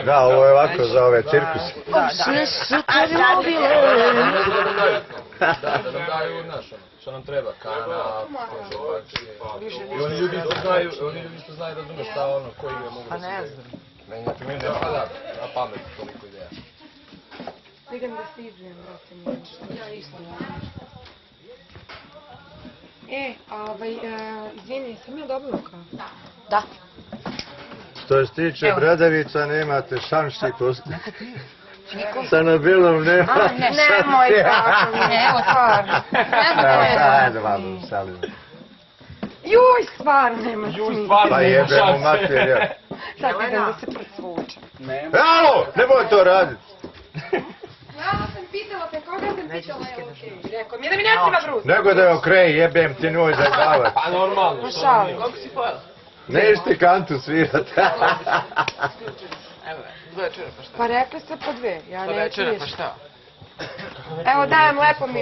Da, ovo je ovako za ove cirkuse. Sve su tebi mobile. Da nam daju, znaš, što nam treba, kanap, i oni ljudi što znaju, razumeš šta ono, koji je mogu da se... Pa ne znam. Meni na primjer ne pada na pamet toliko ideja. Stigam da se izvijem, brate, nije ništa. Ja isto izvini, sam ja dobila kao? Da. Što se tiče bradavica, nemate šansi postoji. Sa na bilom nema šansi. Nemoj tako, evo stvarno. Ajde, malo, šalim. Juj, stvarno nema smisla. Pa jebemo materija. Sad idem da se prsvučem. Alo, nemoj to raditi. Ja sam pitala te, koga sam pitala, evo okej. Rekao mi je da mi ne treba brus. Nego da je okrej, jebem ti njoj za gavac. Pa normalno, što Šalim. nije. Kako si pojela? Neš ti kantu svirat. Evo, večera pa šta? Pa rekli ste po dve, ja Pa neću večera pa više. šta? Evo dajem lepo mi